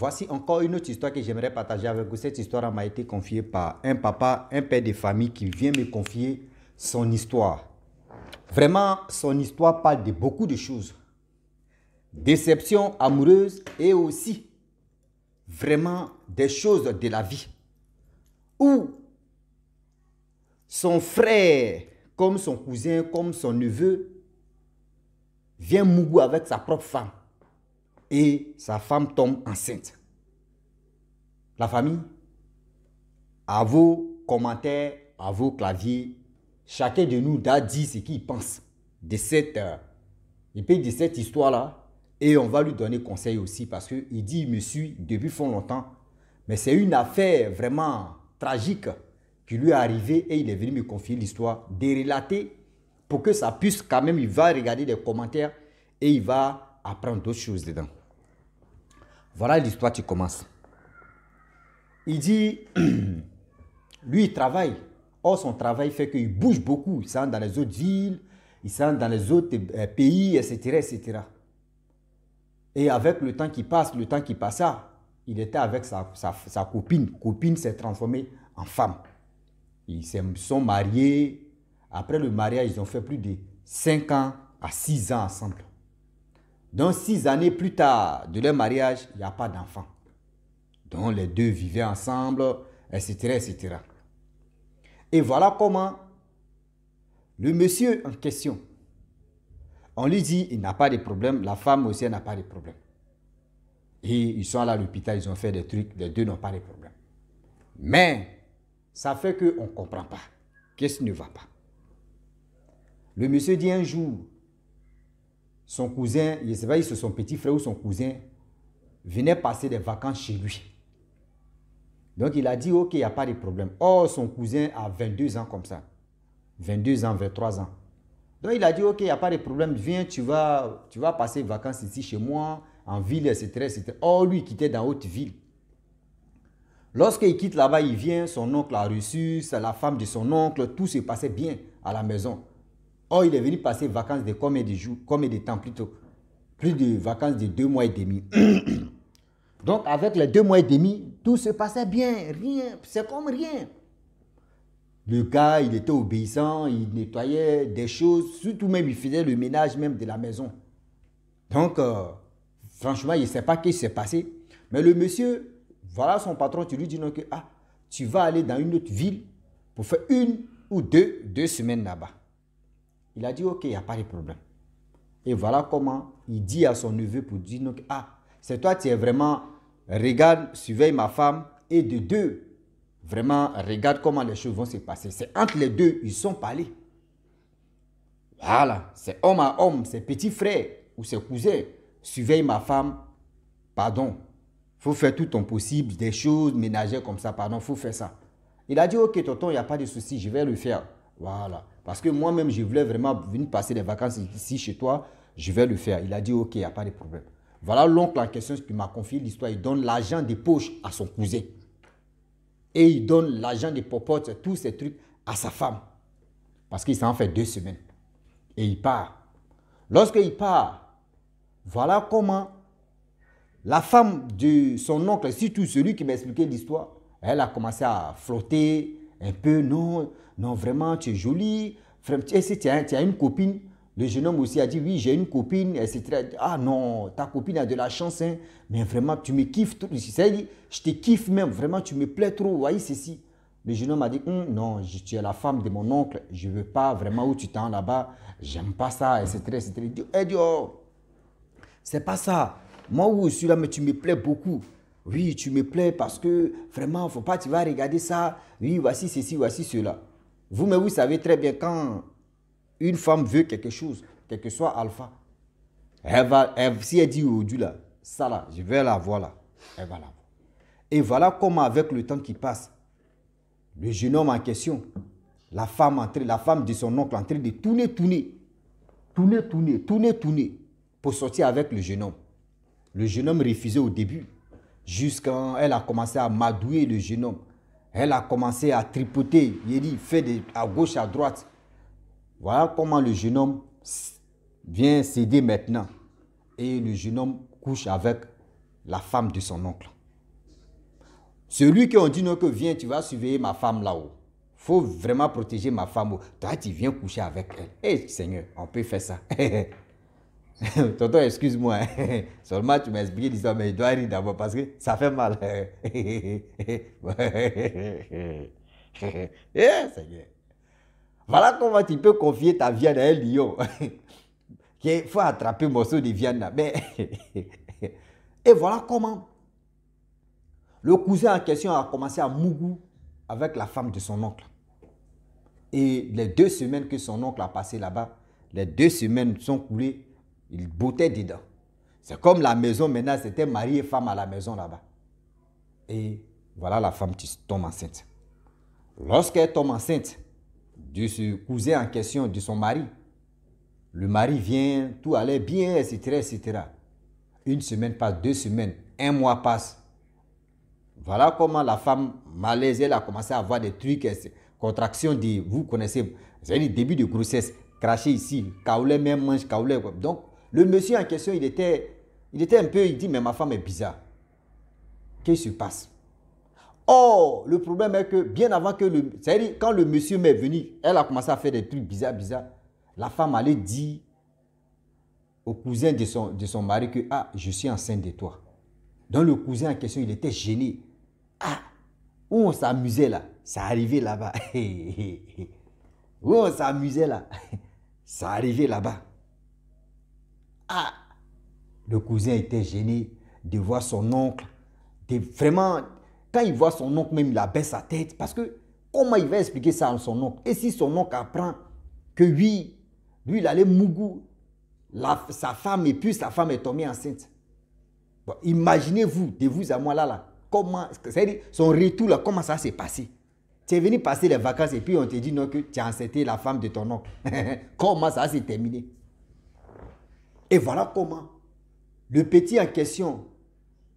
Voici encore une autre histoire que j'aimerais partager avec vous. Cette histoire m'a été confiée par un papa, un père de famille qui vient me confier son histoire. Vraiment, son histoire parle de beaucoup de choses. Déception amoureuse et aussi vraiment des choses de la vie. Où son frère, comme son cousin, comme son neveu, vient mougou avec sa propre femme. Et sa femme tombe enceinte. La famille, à vos commentaires, à vos claviers, chacun de nous doit dire ce qu'il pense de cette histoire-là. Et on va lui donner conseil aussi parce qu'il dit, il me suit depuis fort longtemps. Mais c'est une affaire vraiment tragique qui lui est arrivée et il est venu me confier l'histoire, de relater pour que ça puisse quand même, il va regarder les commentaires et il va apprendre d'autres choses dedans. Voilà l'histoire qui commence. Il dit, lui il travaille. Or son travail fait qu'il bouge beaucoup. Il s'en dans les autres villes, il s'en dans les autres pays, etc., etc. Et avec le temps qui passe, il était avec sa copine. Copine s'est transformée en femme. Ils se sont mariés. Après le mariage, ils ont fait plus de 5 ans à 6 ans ensemble. Donc 6 années plus tard de leur mariage, il n'y a pas d'enfant. Donc les deux vivaient ensemble, etc., etc. Et voilà comment le monsieur en question, on lui dit il n'a pas de problème, la femme aussi n'a pas de problème. Et ils sont allés à l'hôpital, ils ont fait des trucs, les deux n'ont pas de problème. Mais ça fait qu'on ne comprend pas. Qu'est-ce qui ne va pas? Le monsieur dit un jour, son cousin, je ne sais pas si c'est son petit frère ou son cousin, venait passer des vacances chez lui. Donc il a dit, ok, il n'y a pas de problème. Or, son cousin a 22 ans comme ça. 22 ans, 23 ans. Donc il a dit, ok, il n'y a pas de problème, viens, tu vas passer des vacances ici chez moi, en ville, etc., etc. Or, lui, il quittait dans haute ville. Lorsqu'il quitte là-bas, il vient, son oncle a reçu, c'est la femme de son oncle, tout se passait bien à la maison. Or, il est venu passer des vacances de combien de jours, combien de temps plutôt? Plus de vacances de 2 mois et demi. Donc, avec les 2 mois et demi, tout se passait bien, rien, c'est comme rien. Le gars, il était obéissant, il nettoyait des choses, surtout même, il faisait le ménage même de la maison. Donc, franchement, il ne sait pas ce qui s'est passé. Mais le monsieur, voilà son patron, tu lui dis non que, tu vas aller dans une autre ville pour faire 1 ou 2 semaines là-bas. Il a dit, ok, il n'y a pas de problème. Et voilà comment il dit à son neveu pour dire, donc, c'est toi, tu es vraiment, regarde, surveille ma femme, et de deux, vraiment, regarde comment les choses vont se passer. C'est entre les deux, ils sont parlés. Voilà, c'est homme à homme, c'est petit frère ou c'est cousin, surveille ma femme, pardon. Il faut faire tout ton possible, des choses ménagères comme ça, pardon, il faut faire ça. Il a dit, ok, tonton, il n'y a pas de souci, je vais le faire. Voilà. Parce que moi-même, je voulais vraiment venir passer des vacances ici chez toi. Je vais le faire. Il a dit, ok, il n'y a pas de problème. Voilà l'oncle en question qui m'a confié l'histoire. Il donne l'argent de poche à son cousin. Et il donne l'argent de popote, tous ces trucs à sa femme. Parce qu'il s'en fait 2 semaines. Et il part. Lorsqu'il part, voilà comment la femme de son oncle, surtout celui qui m'a expliqué l'histoire, elle a commencé à flotter un peu. Non, non, vraiment, tu es jolie. Et si tu as une copine, le jeune homme aussi a dit, oui, j'ai une copine, etc. Ah non, ta copine a de la chance, hein, mais vraiment, tu me kiffes. C'est-à-dire, je te kiffe même, vraiment, tu me plais trop, voyez ceci. Le jeune homme a dit, non, tu es la femme de mon oncle, je ne veux pas vraiment où tu t'en là-bas, j'aime pas ça, etc., etc. Elle dit, oh, c'est pas ça. Moi où je suis là, mais tu me plais beaucoup. Oui, tu me plais parce que vraiment, faut pas, tu vas regarder ça. Oui, voici ceci, voici cela. Vous, mais vous savez très bien quand une femme veut quelque chose, quel que soit alpha, si elle dit au Dieu là, ça là, je vais la voir là, elle va la voir. Et voilà comment avec le temps qui passe, le jeune homme en question, la femme de son oncle en train de tourner pour sortir avec le jeune homme. Le jeune homme refusait au début, jusqu'à elle a commencé à madouer le jeune homme. Elle a commencé à tripoter, il dit, fait à gauche, à droite. Voilà comment le jeune homme vient céder maintenant. Et le jeune homme couche avec la femme de son oncle. Celui qui ont dit non que viens, tu vas surveiller ma femme là-haut. Il faut vraiment protéger ma femme. Toi, tu viens coucher avec elle. Eh, Seigneur, on peut faire ça. Tonton, excuse-moi. Seulement, tu m'as expliqué l'histoire, mais je dois rire d'abord parce que ça fait mal. Eh, Seigneur. Voilà comment tu peux confier ta viande à un lion. Il faut attraper un morceau de viande là. Mais et voilà comment le cousin en question a commencé à mougou avec la femme de son oncle. Et les 2 semaines que son oncle a passé là-bas, les 2 semaines sont coulées, il bottait dedans. C'est comme la maison maintenant, c'était mari et femme à la maison là-bas. Et voilà la femme qui tombe enceinte. Lorsqu'elle tombe enceinte de ce cousin en question, de son mari, le mari vient, tout allait bien, etc., etc. 1 semaine passe, 2 semaines, 1 mois passe. Voilà comment la femme malaise, elle a commencé à avoir des trucs, contractions, vous connaissez, c'est le début de grossesse, cracher ici, kaoulé, même manche, kaoulé. Donc, le monsieur en question, il était un peu, il dit, mais ma femme est bizarre. Qu'est-ce qui se passe? Oh, le problème est que bien avant que c'est-à-dire quand le monsieur m'est venu, elle a commencé à faire des trucs bizarres. La femme allait dire au cousin de son mari que, ah, je suis enceinte de toi. Donc le cousin en question, il était gêné. Ah, où on s'amusait là, ça arrivait là-bas. Où on s'amusait là, ça arrivait là-bas. Ah, le cousin était gêné de voir son oncle. Vraiment, quand il voit son oncle même, il abaisse sa tête. Parce que comment il va expliquer ça à son oncle? Et si son oncle apprend que oui, lui, il allait mougou sa femme et puis sa femme est tombée enceinte. Bon, imaginez-vous, de vous à moi là, comment, c'est-à-dire son retour là, comment ça s'est passé? Tu es venu passer les vacances et puis on te dit non que tu as enceinté la femme de ton oncle. Comment ça s'est terminé? Et voilà comment le petit en question,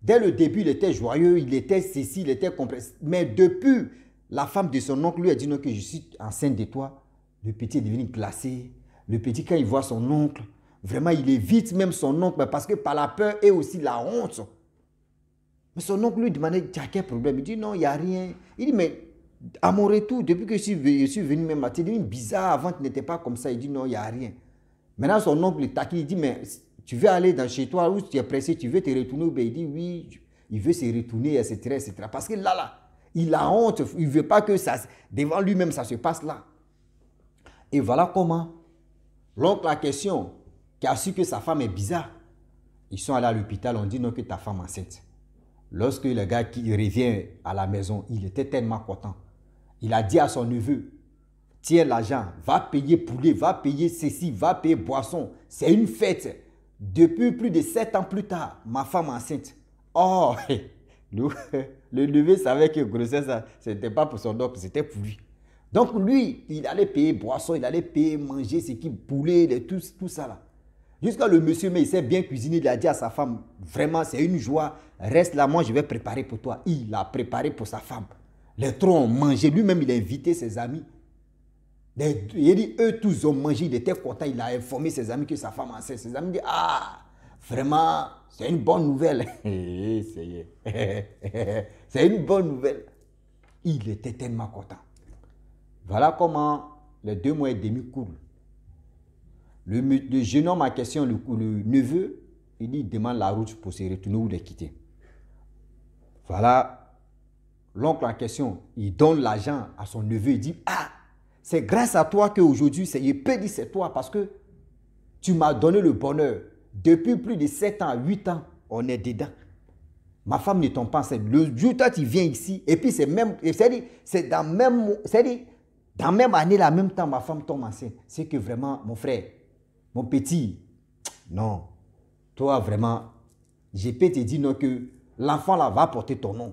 dès le début, il était joyeux, il était ceci, il était complexe. Mais depuis, la femme de son oncle lui a dit non que je suis enceinte de toi. Le petit est devenu glacé. Le petit, quand il voit son oncle, vraiment, il évite même son oncle parce que par la peur et aussi la honte. Mais son oncle lui demandait, tu as quel problème? Il dit, non, il n'y a rien. Il dit, mais à mon retour, depuis que je suis venu même, tu es devenu bizarre. Avant, tu n'étais pas comme ça. Il dit, non, il n'y a rien. Maintenant, son oncle le taquine. Il dit, mais tu veux aller dans chez toi où tu es pressé, tu veux te retourner? Il dit, oui, il veut se retourner, etc., etc. Parce que là, il a honte. Il ne veut pas que ça, devant lui-même, ça se passe là. Et voilà comment l'oncle en question, qui a su que sa femme est bizarre, ils sont allés à l'hôpital, on dit non que ta femme est enceinte. Lorsque le gars qui revient à la maison, il était tellement content. Il a dit à son neveu, tiens l'argent, va payer poulet, va payer ceci, va payer boisson. C'est une fête. Depuis plus de 7 ans plus tard, ma femme est enceinte. Oh, le neveu savait que grossesse, ce n'était pas pour son oncle, c'était pour lui. Donc lui, il allait payer boisson, il allait payer manger, ce qui poulet, tout ça là. Jusqu'à le monsieur, mais il sait bien cuisiner, il a dit à sa femme, vraiment c'est une joie, reste là, moi je vais préparer pour toi. Il a préparé pour sa femme. Les trois ont mangé, lui-même il a invité ses amis. Il a dit, eux tous ont mangé, il était content, il a informé ses amis que sa femme a enceinte. Ses amis disent, ah, vraiment, c'est une bonne nouvelle. C'est une bonne nouvelle. Il était tellement content. Voilà comment les 2 mois et demi courent. Le jeune homme en question, le neveu, il demande la route pour se retourner ou les quitter. Voilà, l'oncle en question, il donne l'argent à son neveu, il dit, ah, c'est grâce à toi qu'aujourd'hui, je peux dire c'est toi parce que tu m'as donné le bonheur. Depuis plus de 7 ans, 8 ans, on est dedans. Ma femme ne tombe pas enceinte. Le jour où tu viens ici, et puis c'est même, c'est dans même, dans même année, la même temps, ma femme tombe enceinte. C'est que vraiment, mon frère, mon petit, non, toi vraiment, je peux te dire non que l'enfant là va porter ton nom.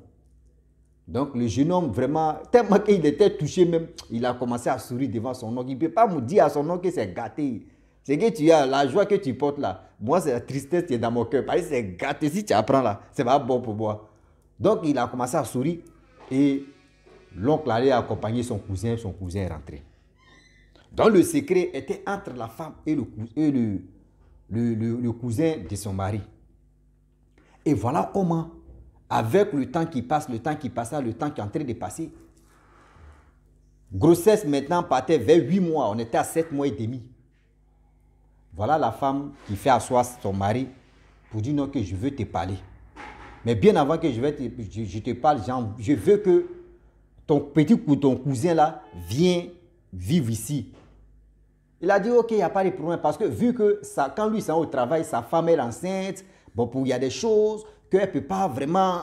Donc le jeune homme vraiment, tellement qu'il était touché même, il a commencé à sourire devant son oncle. Il ne peut pas me dire à son oncle que c'est gâté. C'est que tu as la joie que tu portes là. Moi, c'est la tristesse qui est dans mon cœur. Parce que c'est gâté. Si tu apprends là, c'est pas bon pour moi. Donc il a commencé à sourire et l'oncle allait accompagner son cousin est rentré. Donc le secret était entre la femme et le cousin de son mari. Et voilà comment, avec le temps qui passe, le temps qui est en train de passer, grossesse maintenant partait vers 8 mois, on était à 7 mois et demi. Voilà la femme qui fait asseoir son mari pour dire non que je veux te parler. Mais bien avant que je te parle, je veux que ton cousin là vienne vivre ici. Il a dit ok, il n'y a pas de problème parce que vu que ça, quand lui s'en au travail, sa femme est enceinte, bon, il y a des choses qu'elle ne peut pas vraiment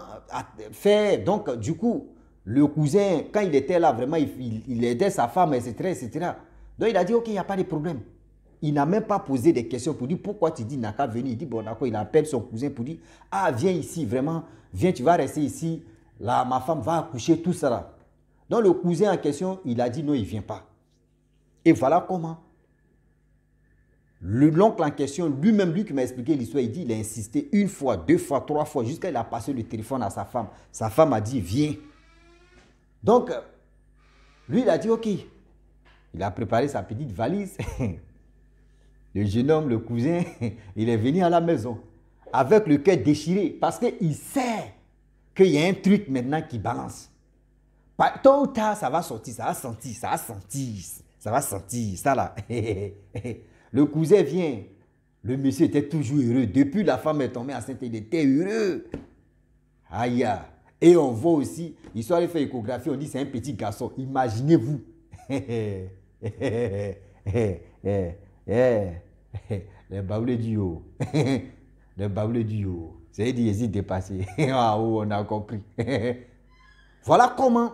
faire. Donc du coup, le cousin, quand il était là, vraiment, il aidait sa femme, etc., etc. Donc il a dit ok, il n'y a pas de problème. Il n'a même pas posé des questions pour dire pourquoi tu dis n'a qu'à venir. Il dit bon d'accord, il appelle son cousin pour dire ah viens ici, vraiment, viens, tu vas rester ici. Là, ma femme va accoucher, tout ça là. Donc le cousin en question, il a dit non, il ne vient pas. Et voilà comment. L'oncle en question, lui-même, lui qui m'a expliqué l'histoire, il dit il a insisté 1 fois, 2 fois, 3 fois, jusqu'à il a passé le téléphone à sa femme. Sa femme a dit viens. Donc, lui, il a dit ok. Il a préparé sa petite valise. Le jeune homme, le cousin, il est venu à la maison avec le cœur déchiré parce qu'il sait qu'il y a un truc maintenant qui balance. Tôt ou tard, ça va sortir, ça va sentir, ça là. Le cousin vient. Le monsieur était toujours heureux. Depuis la femme est tombée enceinte, il était heureux. Aïe. Et on voit aussi, il soit allé faire échographie, on dit c'est un petit garçon. Imaginez-vous. Les baoulés du haut. Les baoulés du haut. C'est dit, hésite de passer. Ah, oh, on a compris. Voilà comment.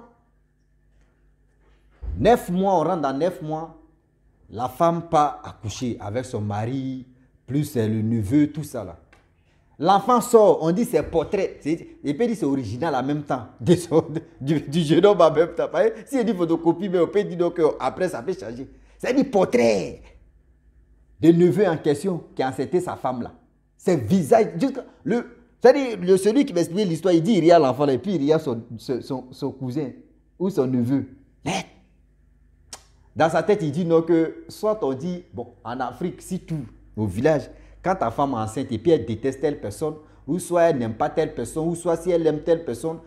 9 mois, on rentre dans 9 mois. La femme part accoucher avec son mari, plus le neveu, tout ça là. L'enfant sort, on dit c'est portrait. Il peut dire c'est original en même temps. Du jeune homme en même temps. Si il dit photocopie, mais on peut dire qu'après ça peut changer. C'est dit portrait de neveu en question qui a enceinté sa femme là. C'est visage. C'est-à-dire, celui qui m'explique l'histoire, il dit il y a l'enfant là, et puis il y a son cousin ou son neveu. Dans sa tête, il dit non que soit on dit, bon, en Afrique, si tout, au village, quand ta femme est enceinte et puis elle déteste telle personne, ou soit elle n'aime pas telle personne, ou soit si elle aime telle personne,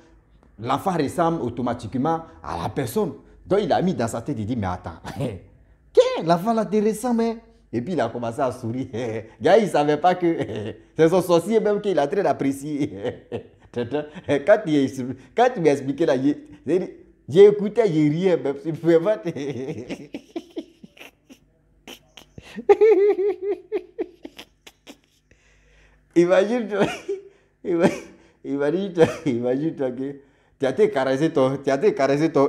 l'enfant ressemble automatiquement à la personne. Donc il a mis dans sa tête, il dit, mais attends, l'enfant là te ressemble, hein? Et puis il a commencé à sourire. Gars, il ne savait pas que c'est son sorcier même qu'il a très apprécié. Quand tu m'as expliqué là, j'ai écouté, j'ai rié, même si je pouvais pas. Imagine-toi, imagine-toi que tu as été caressé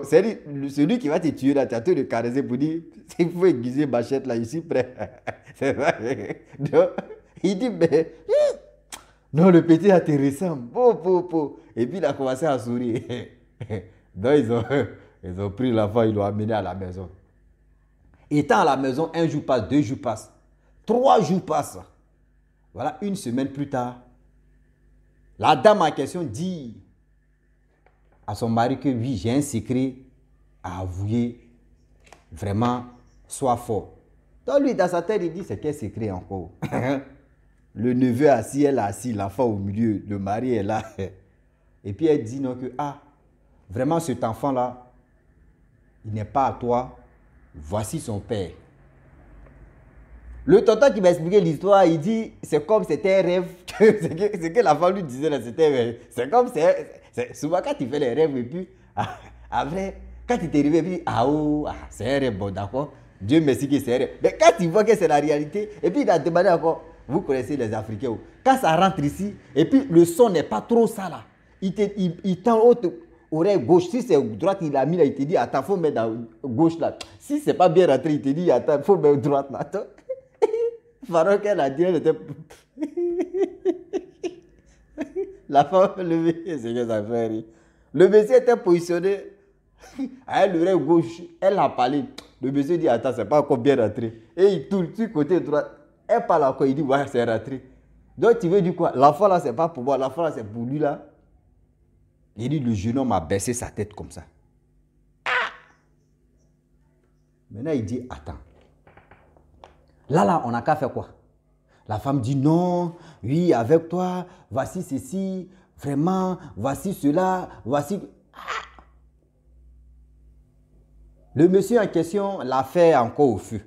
c'est celui qui va te tuer là, tu as été le caresser pour dire, il faut aiguiser Machette là, ici près. C'est vrai. Donc, il dit, mais, non, le petit là te ressemble. Et puis il a commencé à sourire. Donc ils ont pris l'enfant, ils l'ont amené à la maison. Étant à la maison, 1 jour passe, 2 jours passent, 3 jours passent. Voilà, 1 semaine plus tard, la dame en question dit à son mari que oui, j'ai un secret à avouer, vraiment, sois fort. Donc lui, dans sa tête, il dit, c'est quel secret encore? Le neveu assis, elle assis, l'enfant au milieu, le mari est là. Et puis elle dit non que, vraiment cet enfant-là, il n'est pas à toi, voici son père. Le tonton qui m'a expliqué l'histoire, il dit, c'est comme c'était un rêve, ce que l'enfant lui disait là, c'était un rêve. C'est comme, souvent quand tu fais les rêves et puis, après, quand tu t'es réveillé, puis, c'est un rêve, bon d'accord, Dieu merci que c'est un rêve. Mais quand tu vois que c'est la réalité, et puis il a demandé encore, vous connaissez les Africains, quand ça rentre ici, et puis le son n'est pas trop ça là, il tend haute oreille gauche, si c'est droite, il a mis là, il te dit, attends, il faut mettre dans gauche là. Si c'est pas bien rentré, il te dit, attends, il faut mettre droite là. Attends. Pendant qu'elle a dit, elle était... La femme, le monsieur, c'est que ça fait rire. Le monsieur était positionné à l'oreille gauche, elle a parlé. Le monsieur dit, attends, c'est pas encore bien rentré. Et il tourne sur le côté droit, elle parle encore, il dit, ouais, c'est rentré. Donc tu veux dire quoi? L'enfant là, c'est pas pour moi, l'enfant là, c'est pour lui là. Il dit, le jeune homme a baissé sa tête comme ça. Maintenant, il dit, attends. Là, on n'a qu'à faire quoi? La femme dit non, oui, avec toi, voici ceci, vraiment, voici cela, voici... Le monsieur en question l'a fait encore au feu.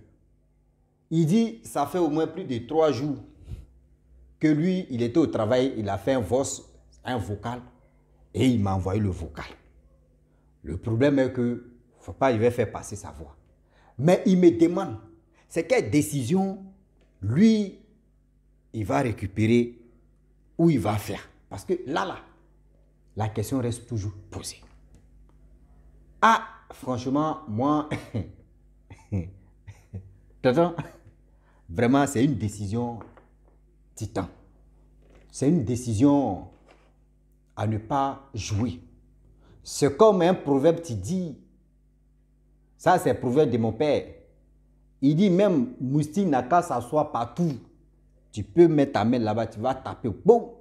Il dit, ça fait au moins plus de 3 jours que lui, il était au travail, il a fait un vocal, et il m'a envoyé le vocal. Le problème est que, il ne faut pas, il va faire passer sa voix. Mais il me demande, c'est quelle décision, lui, il va récupérer ou il va faire. Parce que là, la question reste toujours posée. Ah, franchement, moi, vraiment, c'est une décision titan. C'est une décision à ne pas jouer. C'est comme un proverbe qui dit, ça c'est le proverbe de mon père, il dit même moustique n'a qu'à s'asseoir partout. Tu peux mettre ta main là-bas, tu vas taper, boum.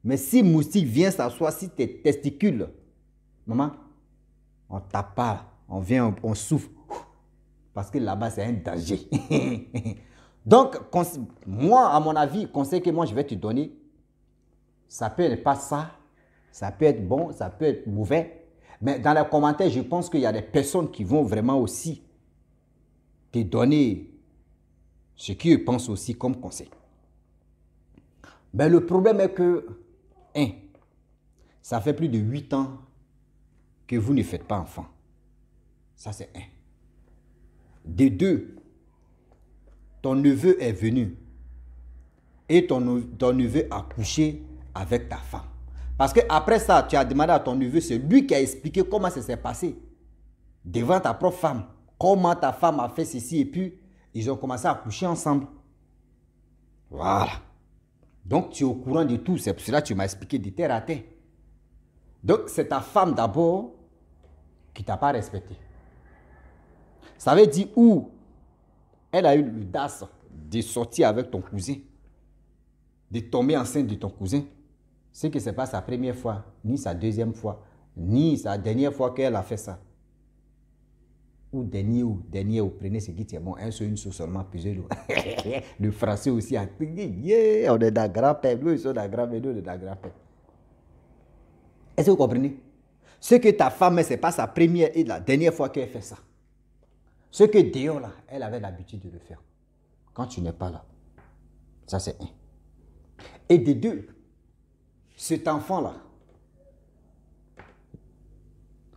Mais si moustique vient s'asseoir, si tes testicules, maman, on tape pas, on vient, on souffle, parce que là-bas c'est un danger. Donc, moi, à mon avis, conseil que moi je vais te donner, ça peut être pas ça, ça peut être bon, ça peut être mauvais. Mais dans les commentaires, je pense qu'il y a des personnes qui vont vraiment aussi te donner ce qu'ils pensent aussi comme conseil. Mais le problème est que, ça fait plus de 8 ans que vous ne faites pas enfant. Ça, c'est un. De deux, ton neveu est venu et ton neveu a couché avec ta femme. Parce qu'après ça, tu as demandé à ton neveu, c'est lui qui a expliqué comment ça s'est passé devant ta propre femme. Comment ta femme a fait ceci et puis ils ont commencé à coucher ensemble. Voilà. Donc tu es au courant de tout. C'est pour cela que tu m'as expliqué de terre à terre. Donc c'est ta femme d'abord qui ne t'a pas respecté. Ça veut dire où elle a eu l'audace de sortir avec ton cousin, de tomber enceinte de ton cousin. C'est que ce n'est pas sa première fois, ni sa deuxième fois, ni sa dernière fois qu'elle a fait ça. Ou dernier, ou prenez ce qui est bon, un seul, une chose seulement, plusieurs jours. Le français aussi a yeah, on est dans grand-père, nous ils sont dans grand-père, nous on est dans grand-père. Est-ce que vous comprenez? Ce que ta femme, ce n'est pas sa première et la dernière fois qu'elle fait ça. Ce que Déo, là, elle avait l'habitude de le faire. Quand tu n'es pas là. Ça, c'est un. Et de deux, cet enfant-là,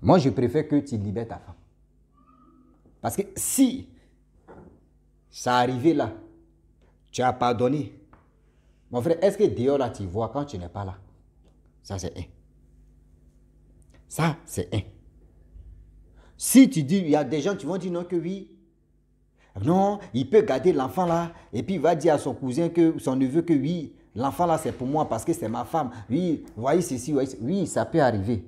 moi, je préfère que tu libères ta femme. Parce que si ça arrivait là, tu as pardonné. Mon frère, est-ce que Déo, là, tu vois quand tu n'es pas là? Ça, c'est un. Ça, c'est un. Si tu dis, il y a des gens qui vont dire non que oui. Non, il peut garder l'enfant là. Et puis il va dire à son cousin, son neveu que oui, l'enfant là c'est pour moi parce que c'est ma femme. Oui, voyez ceci, voyez ceci. Oui, ça peut arriver.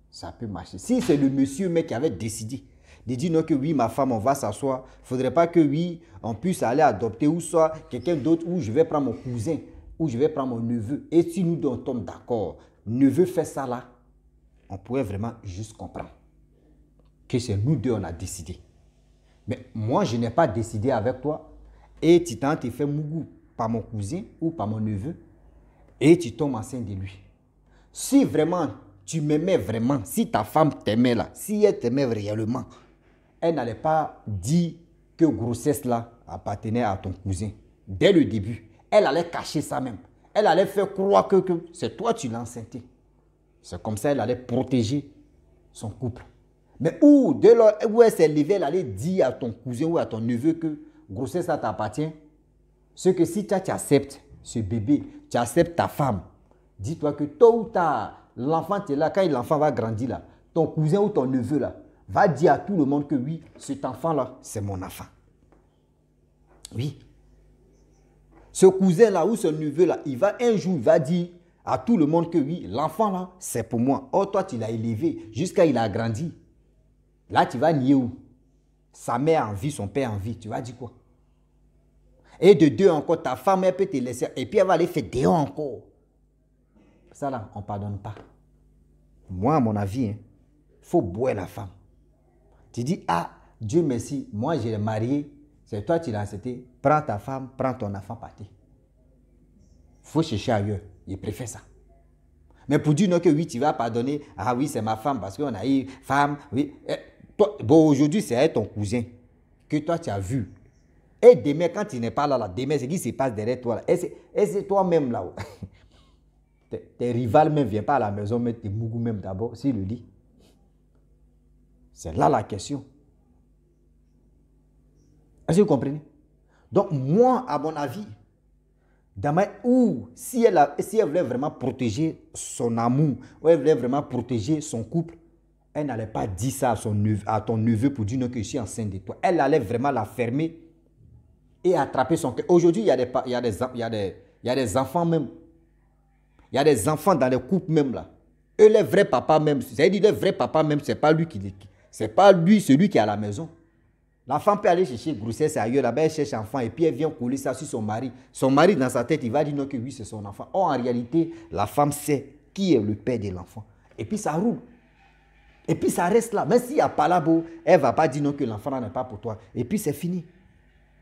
Ça peut marcher. Si c'est le monsieur mec qui avait décidé de dire non que oui, ma femme, on va s'asseoir. Il ne faudrait pas que oui, on puisse aller adopter ou soit quelqu'un d'autre ou je vais prendre mon cousin ou je vais prendre mon neveu. Et si nous deux on tombe d'accord, neveu fait ça là, on pourrait vraiment juste comprendre que c'est nous deux on a décidé. Mais moi, je n'ai pas décidé avec toi et tu t'en fait mougou par mon cousin ou par mon neveu et tu tombes enceinte de lui. Si vraiment tu m'aimais vraiment, si ta femme t'aimait là, si elle t'aimait réellement, elle n'allait pas dire que grossesse là appartenait à ton cousin. Dès le début, elle allait cacher ça même. Elle allait faire croire que c'est toi qui l'as enceinté. C'est comme ça qu'elle allait protéger son couple. Mais dès lors où elle s'est levée, elle allait dire à ton cousin ou à ton neveu que grossesse ça t'appartient, c'est que si tu acceptes ce bébé, tu acceptes ta femme, dis-toi que tôt ou tard, l'enfant est là, quand l'enfant va grandir là, ton cousin ou ton neveu là, va dire à tout le monde que oui, cet enfant là, c'est mon enfant. Oui. Ce cousin là ou ce neveu là, un jour, il va dire à tout le monde que oui, l'enfant là, c'est pour moi. Oh, toi, tu l'as élevé jusqu'à il a grandi. Là, tu vas nier où? Sa mère en vie, son père en vie. Tu vas dire quoi? Et de deux encore, ta femme, elle peut te laisser. Et puis, elle va aller faire dehors encore. Ça là, on ne pardonne pas. Moi, à mon avis, il faut boire la femme. Tu dis, ah, Dieu merci, moi, je l'ai marié. C'est toi qui l'as accepté. Prends ta femme, prends ton enfant, partez. faut chercher ailleurs. Il préfère ça. Mais pour dire non que oui, tu vas pardonner. Ah oui, c'est ma femme parce qu'on a eu femme. Oui. Bon, aujourd'hui, c'est ton cousin que toi, tu as vu. Et demain, quand il n'est pas là, demain, c'est qui se passe derrière toi. Là. Et c'est toi-même là. Tes rivales même ne viennent pas à la maison mettre tes mougous même d'abord, s'il le dit. C'est là la question. Est-ce que vous comprenez? Donc, moi, à mon avis, si elle voulait vraiment protéger son amour, ou elle voulait vraiment protéger son couple, elle n'allait pas dire ça à ton neveu pour dire non que je suis enceinte de toi. Elle allait vraiment la fermer et attraper son cœur. Aujourd'hui, il y a des enfants même. Il y a des enfants dans les couples même là. Eux, les vrais papas même, c'est-à-dire le vrai papa même, c'est pas lui c'est pas lui, celui qui est à la maison. L'enfant peut aller chercher grossesse ailleurs, là-bas, elle cherche enfant et puis elle vient coller ça sur son mari. Son mari, dans sa tête, il va dire non que oui, c'est son enfant. Or, en réalité, la femme sait qui est le père de l'enfant. Et puis ça roule. Et puis ça reste là. Même s'il n'y a pas là, elle ne va pas dire non que l'enfant n'est pas pour toi. Et puis c'est fini.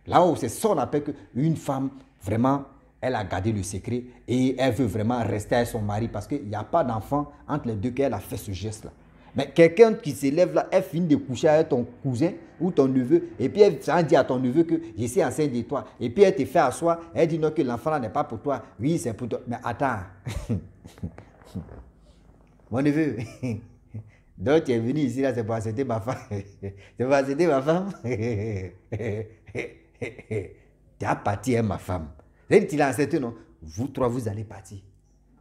Là-haut, c'est ça qu'on appelle qu'une femme, vraiment, elle a gardé le secret et elle veut vraiment rester avec son mari parce qu'il n'y a pas d'enfant entre les deux qu'elle a fait ce geste-là. Mais quelqu'un qui se lève là, elle finit de coucher avec ton cousin ou ton neveu et puis elle dit à ton neveu que je suis enceinte de toi. Et puis elle te fait asseoir, elle dit non que l'enfant n'est pas pour toi. Oui, c'est pour toi. Mais attends. Mon neveu, donc tu es venu ici là, c'est pour accepter ma femme. C'est pour accepter ma femme. Tu as parti avec ma femme. C'est-à-dire tu l'as accepté, non? Vous trois, vous allez partir.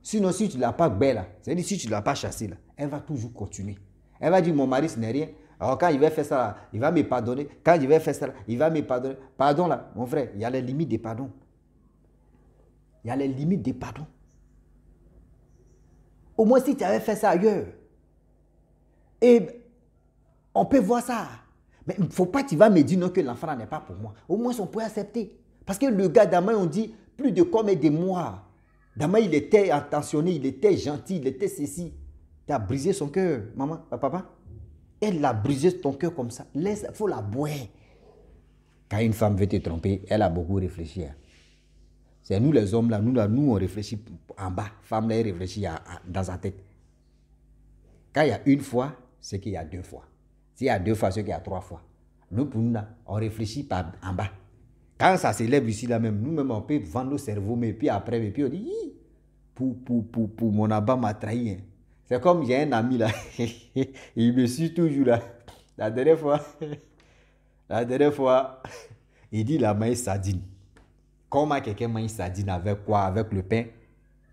Sinon, si tu ne l'as pas belle là, c'est-à-dire si tu ne l'as pas chassé là, elle va toujours continuer. Elle va dire, mon mari, ce n'est rien. Alors quand il va faire ça là, il va me pardonner. Quand il va faire ça là, il va me pardonner. Pardon là, mon frère, il y a les limites des pardons. Il y a les limites des pardons. Au moins si tu avais fait ça ailleurs, et on peut voir ça. Mais il ne faut pas que tu vas me dire non que l'enfant n'est pas pour moi. Au moins on peut accepter. Parce que le gars d'Ama, on dit plus de combien de mois. D'Ama, il était attentionné, il était gentil, il était ceci. Tu as brisé son cœur, maman, papa. Elle a brisé ton cœur comme ça. Il faut la boire. Quand une femme veut te tromper, elle a beaucoup réfléchi. C'est nous les hommes là, nous on réfléchit en bas. Femme là, elle réfléchit dans sa tête. Quand il y a une fois, c'est qu'il y a deux fois. S'il y a deux fois, c'est qu'il y a trois fois. Nous, pour nous là, on réfléchit par en bas. Quand ça s'élève ici là même, nous-mêmes on peut vendre nos cerveaux, mais puis après, on dit, pour mon abat m'a trahi. Hein. C'est comme j'ai un ami là, il me suit toujours là. La dernière fois, il dit la maïs sardine. Comment quelqu'un mange sardine avec quoi? Avec le pain.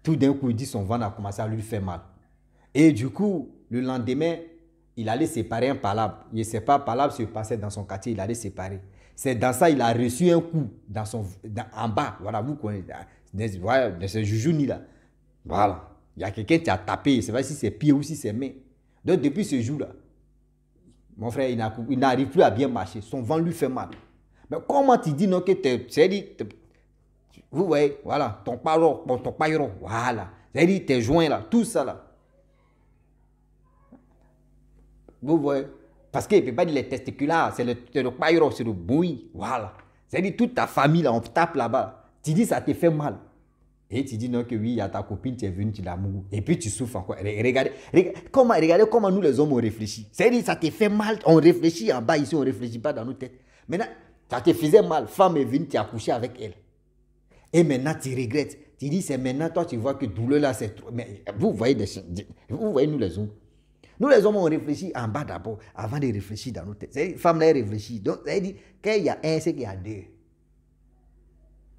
Tout d'un coup, il dit son ventre a commencé à lui faire mal. Et du coup, le lendemain, il allait séparer un palabre. Il ne sait pas, palabre se passait dans son quartier, il allait séparer. C'est dans ça il a reçu un coup en bas. Voilà, vous connaissez. De ce joujouni là. Voilà. Il y a quelqu'un qui a tapé. Je ne sais pas si c'est pied ou si c'est main. Donc, depuis ce jour-là, mon frère, il n'arrive plus à bien marcher. Son ventre lui fait mal. Mais comment tu dis non que vous voyez, voilà, ton paro, voilà. C'est-à-dire tes joints là, tout ça là. Vous voyez, parce qu'il ne peut pas dire les testiculaires, c'est le paillero, c'est le bouilli, voilà. C'est-à-dire toute ta famille là, on tape là-bas. Tu dis ça te fait mal. Et tu dis non que oui, il y a ta copine, tu es venu, tu l'as mou. Et puis tu souffres encore. Regardez comment nous les hommes on réfléchit. C'est-à-dire ça te fait mal, on réfléchit en bas ici, on ne réfléchit pas dans nos têtes. Maintenant, ça te faisait mal, femme est venue, tu as couché avec elle. Et maintenant, tu regrettes. Tu dis, c'est maintenant, toi, tu vois que douleur là, c'est trop. Mais vous voyez nous les hommes. Nous les hommes, on réfléchit en bas d'abord, avant de réfléchir dans nos têtes. C'est-à-dire, femme là, elle réfléchit. Donc, elle dit, quand il y a un, c'est qu'il y a deux.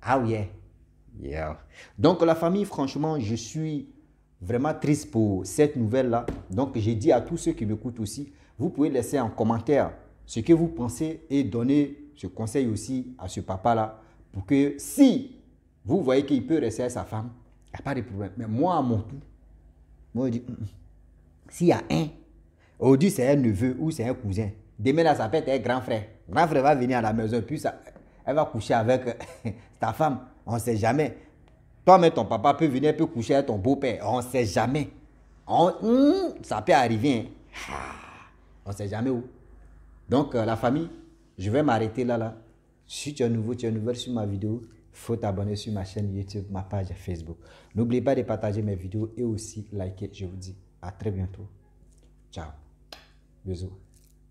Ah oui, yeah. Donc, la famille, franchement, je suis vraiment triste pour cette nouvelle-là. Donc, j'ai dit à tous ceux qui m'écoutent aussi, vous pouvez laisser en commentaire ce que vous pensez et donner ce conseil aussi à ce papa-là pour que si vous voyez qu'il peut rester avec sa femme, il n'y a pas de problème. Mais moi, à mon tour, moi, je dis, s'il y a un, aujourd'hui c'est un neveu ou c'est un cousin, demain là, ça peut être un grand frère. Grand frère va venir à la maison, puis elle va coucher avec ta femme. On ne sait jamais. Toi-même, ton papa peut venir, peut coucher avec ton beau-père. On ne sait jamais. Ça peut arriver. Hein. On ne sait jamais où. Donc, la famille, je vais m'arrêter là. Si tu es nouveau, tu es nouvelle sur ma vidéo, faut t'abonner sur ma chaîne YouTube, ma page Facebook. N'oubliez pas de partager mes vidéos et aussi liker. Je vous dis à très bientôt. Ciao. Bisous.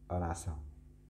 On est ensemble.